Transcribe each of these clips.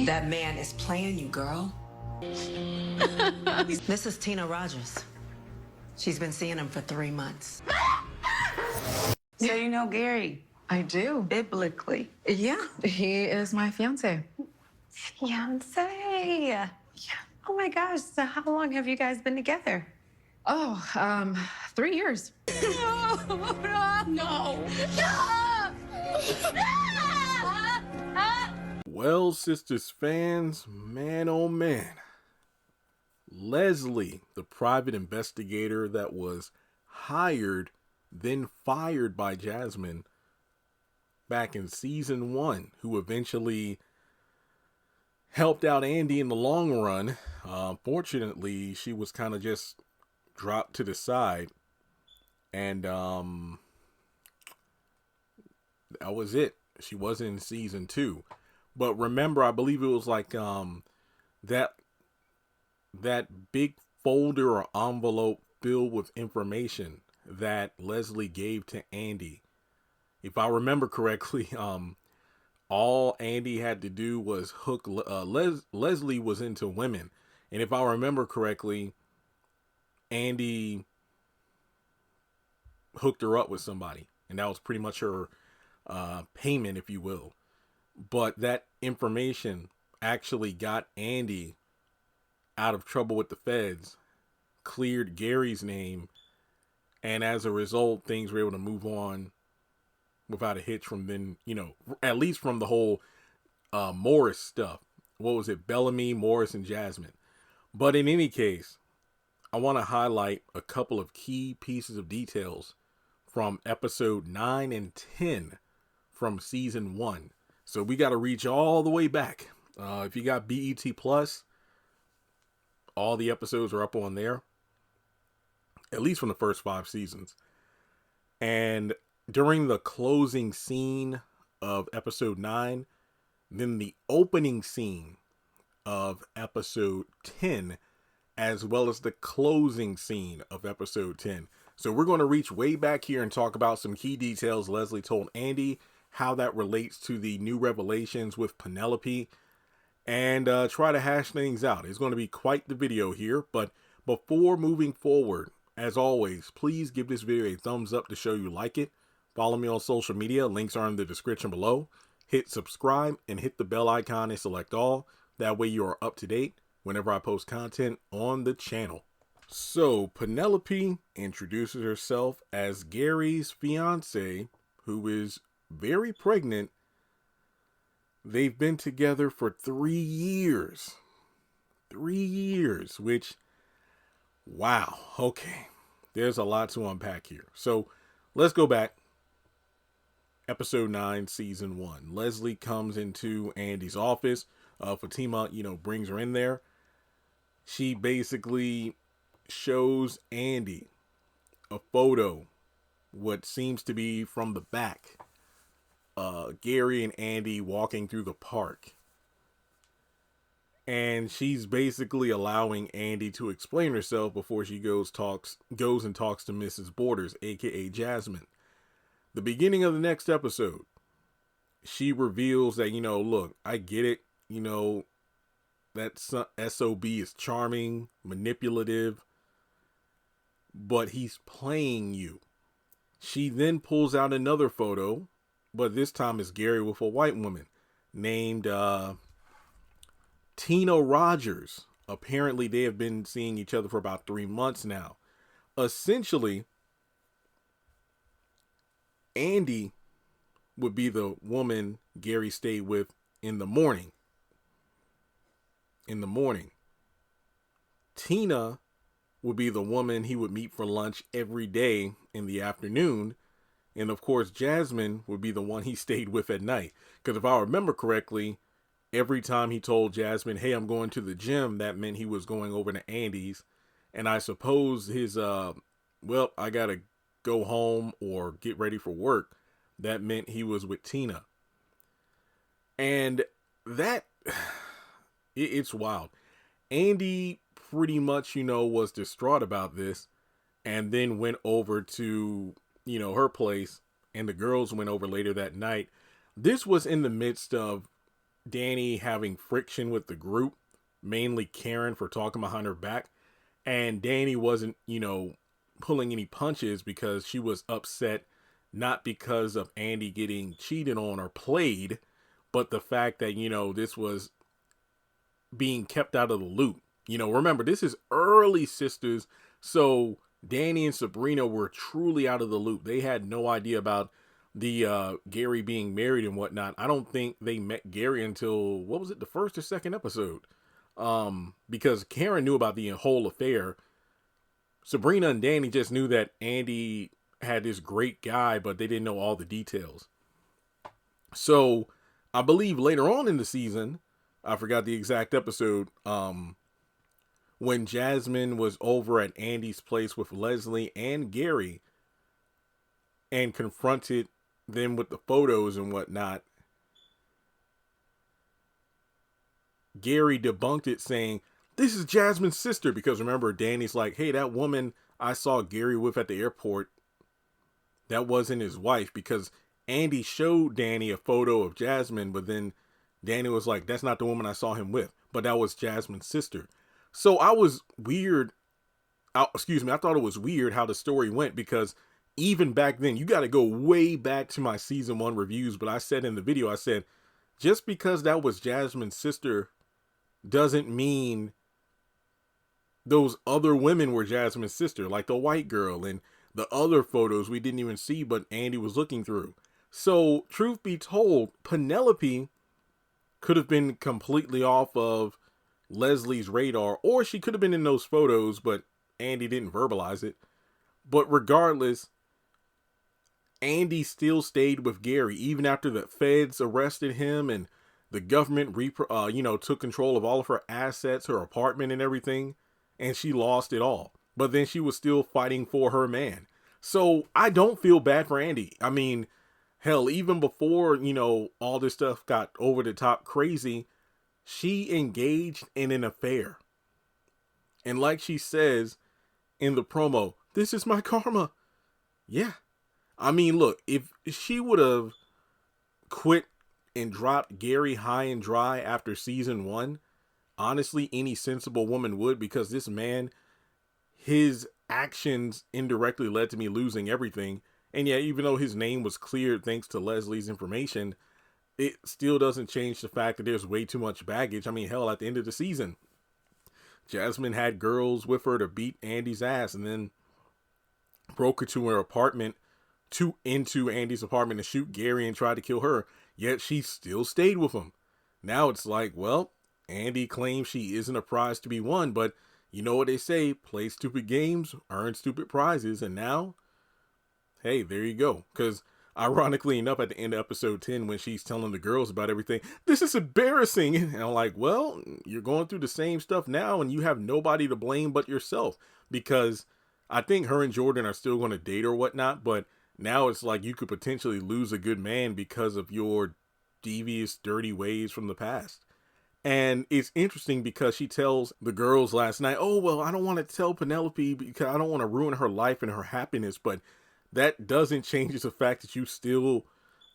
That man is playing you, girl. This is Tina Rogers. She's been seeing him for 3 months. So you know Gary? I do. Biblically. Yeah, he is my fiance. Fiance. Yeah. Oh my gosh. So how long have you guys been together? Oh, 3 years. Well, Sistas fans, man oh man. Leslie, the private investigator that was hired, then fired by Jasmine back in season 1, who eventually helped out Andi in the long run. Fortunately, she was kind of just dropped to the side. And that was it. She wasn't in season 2. But remember, I believe it was like that big folder or envelope filled with information that Leslie gave to Andi. If I remember correctly, all Andi had to do was hook Leslie was into women. And if I remember correctly, Andi hooked her up with somebody. And that was pretty much her payment, if you will. But that information actually got Andi out of trouble with the feds, cleared Gary's name, and as a result, things were able to move on without a hitch from then, at least from the whole Morris stuff. What was it? Bellamy, Morris, and Jasmine. But in any case, I want to highlight a couple of key pieces of details from episode 9 and 10 from season 1. So we got to reach all the way back. If you got BET Plus, all the episodes are up on there, at least from the first 5 seasons. And during the closing scene of episode 9, then the opening scene of episode 10, as well as the closing scene of episode 10. So we're going to reach way back here and talk about some key details Leslie told Andi, how that relates to the new revelations with Penelope, and try to hash things out. It's going to be quite the video here, but before moving forward, as always, please give this video a thumbs up to show you like it. Follow me on social media. Links are in the description below. Hit subscribe and hit the bell icon and select all. That way you are up to date whenever I post content on the channel. So Penelope introduces herself as Gary's fiance, who is very pregnant. They've been together for 3 years. 3 years, which, wow. Okay. There's a lot to unpack here. So let's go back. Episode 9, season 1. Leslie comes into Andi's office. Fatima, brings her in there. She basically shows Andi a photo, what seems to be from the back. Gary and Andi walking through the park. And she's basically allowing Andi to explain herself before she goes and talks to Mrs. Borders, aka Jasmine. The beginning of the next episode, she reveals that, look, I get it, that SOB is charming, manipulative, but he's playing you. She then pulls out another photo, but this time it's Gary with a white woman named Tina Rogers. Apparently they have been seeing each other for about 3 months now. Essentially, Andi would be the woman Gary stayed with in the morning. Tina would be the woman he would meet for lunch every day in the afternoon. And of course, Jasmine would be the one he stayed with at night. Because if I remember correctly, every time he told Jasmine, hey, I'm going to the gym, that meant he was going over to Andi's. And I suppose his, I got to go home or get ready for work, that meant he was with Tina. And that, it's wild. Andi pretty much, was distraught about this, and then went over to, her place, and the girls went over later that night. This was in the midst of Danny having friction with the group, mainly Karen for talking behind her back. And Danny wasn't, pulling any punches because she was upset, not because of Andi getting cheated on or played, but the fact that, this was being kept out of the loop. Remember, this is early Sisters, so Danny and Sabrina were truly out of the loop. They had no idea about the Gary being married and whatnot. I don't think they met Gary until, what was it, the first or second episode? Because Karen knew about the whole affair. Sabrina and Danny just knew that Andi had this great guy, but they didn't know all the details. So I believe later on in the season, I forgot the exact episode, when Jasmine was over at Andi's place with Leslie and Gary and confronted them with the photos and whatnot, Gary debunked it, saying, "This is Jasmine's sister," because remember, Danny's like, "Hey, that woman I saw Gary with at the airport, that wasn't his wife," because Andi showed Danny a photo of Jasmine, but then Danny was like, "That's not the woman I saw him with," but that was Jasmine's sister. So I thought it was weird how the story went, because even back then, you got to go way back to my season 1 reviews, but I said in the video, I said, just because that was Jasmine's sister doesn't mean those other women were Jasmine's sister, like the white girl and the other photos we didn't even see, but Andi was looking through. So truth be told, Penelope could have been completely off of Leslie's radar, or she could have been in those photos, but Andi didn't verbalize it. But regardless, Andi still stayed with Gary even after the feds arrested him and the government took control of all of her assets, her apartment and everything, and she lost it all. But then she was still fighting for her man. So I don't feel bad for Andi. I mean, hell, even before, all this stuff got over the top crazy, she engaged in an affair. And like she says in the promo, "This is my karma." Yeah. I mean, look, if she would have quit and dropped Gary high and dry after season 1, honestly, any sensible woman would, because this man, his actions indirectly led to me losing everything. And yeah, even though his name was cleared thanks to Leslie's information, it still doesn't change the fact that there's way too much baggage. I mean, hell, at the end of the season, Jasmine had girls with her to beat Andi's ass and then broke her to her apartment, into Andi's apartment to shoot Gary and try to kill her. Yet she still stayed with him. Now it's like, well, Andi claims she isn't a prize to be won, but you know what they say, play stupid games, earn stupid prizes. And now, hey, there you go. Because ironically enough, at the end of episode 10, when she's telling the girls about everything, "This is embarrassing." And I'm like, well, you're going through the same stuff now and you have nobody to blame but yourself. Because I think her and Jordan are still going to date or whatnot, but now it's like you could potentially lose a good man because of your devious, dirty ways from the past. And it's interesting because she tells the girls last night, "Oh, well, I don't want to tell Penelope because I don't want to ruin her life and her happiness." But that doesn't change the fact that you still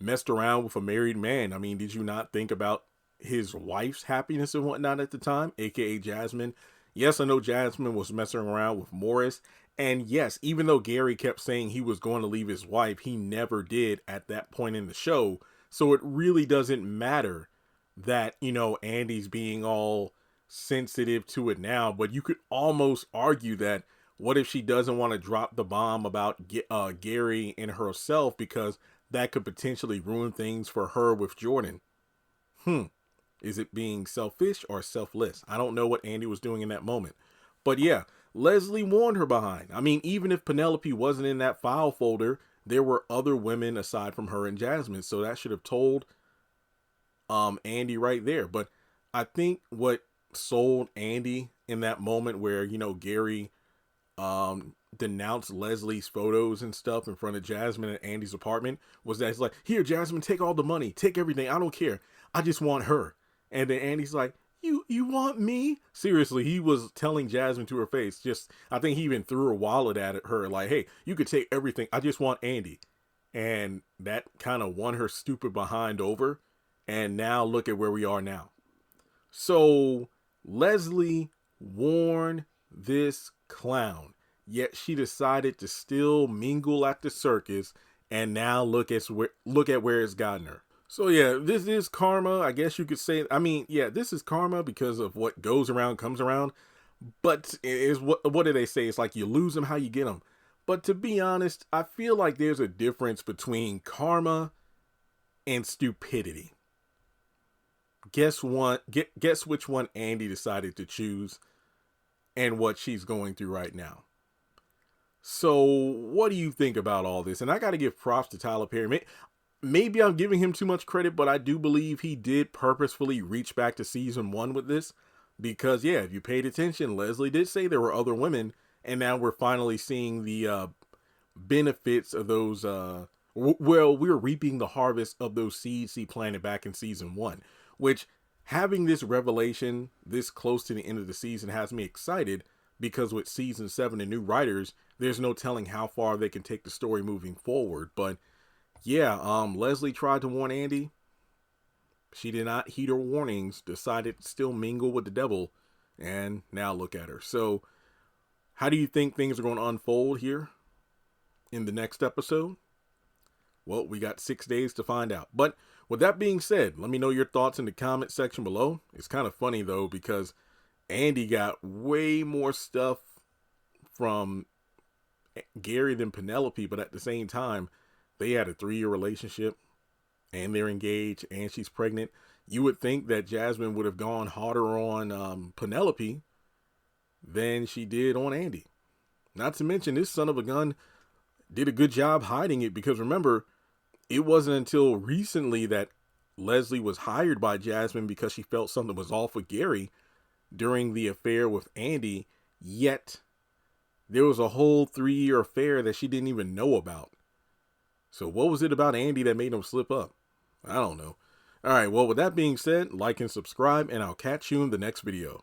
messed around with a married man. I mean, did you not think about his wife's happiness and whatnot at the time, aka Jasmine? Yes, I know Jasmine was messing around with Morris. And yes, even though Gary kept saying he was going to leave his wife, he never did at that point in the show. So it really doesn't matter that, Andi's being all sensitive to it now. But you could almost argue that, what if she doesn't want to drop the bomb about Gary and herself, because that could potentially ruin things for her with Jordan? Is it being selfish or selfless? I don't know what Andi was doing in that moment. But yeah, Leslie warned her behind. I mean, even if Penelope wasn't in that file folder, there were other women aside from her and Jasmine. So that should have told Andi right there. But I think what sold Andi in that moment where, Gary denounced Leslie's photos and stuff in front of Jasmine at Andi's apartment was that it's like, "Here, Jasmine, take all the money, take everything. I don't care. I just want her." And then Andi's like, You want me? Seriously, he was telling Jasmine to her face. I think he even threw a wallet at her, like, "Hey, you could take everything. I just want Andi." And that kind of won her stupid behind over. And now look at where we are now. So Leslie warned this clown, yet she decided to still mingle at the circus, and now look at where it's gotten her. So yeah, this is karma, I guess you could say. I mean, yeah, this is karma because of what goes around comes around. But what do they say? It's like you lose them how you get them. But to be honest, I feel like there's a difference between karma and stupidity. Guess which one Andi decided to choose and what she's going through right now. So what do you think about all this? And I got to give props to Tyler Perry. Maybe I'm giving him too much credit, but I do believe he did purposefully reach back to season 1 with this. Because, yeah, if you paid attention, Leslie did say there were other women. And now we're finally seeing the benefits of those. We're reaping the harvest of those seeds he planted back in season 1. Which, having this revelation this close to the end of the season has me excited. Because with season 7 and new writers, there's no telling how far they can take the story moving forward. But, yeah, Leslie tried to warn Andi. She did not heed her warnings, decided to still mingle with the devil, and now look at her. So, how do you think things are going to unfold here in the next episode? Well, we got 6 days to find out. But with that being said, let me know your thoughts in the comment section below. It's kind of funny, though, because Andi got way more stuff from Gary than Penelope, but at the same time, they had a 3-year relationship. And they're engaged, and she's pregnant. You would think that Jasmine would have gone harder on Penelope than she did on Andi. Not to mention, this son of a gun did a good job hiding it, because remember, it wasn't until recently that Leslie was hired by Jasmine because she felt something was off with Gary during the affair with Andi, yet there was a whole 3-year affair that she didn't even know about. So what was it about Andi that made him slip up? I don't know. All right, well, with that being said, like and subscribe, and I'll catch you in the next video.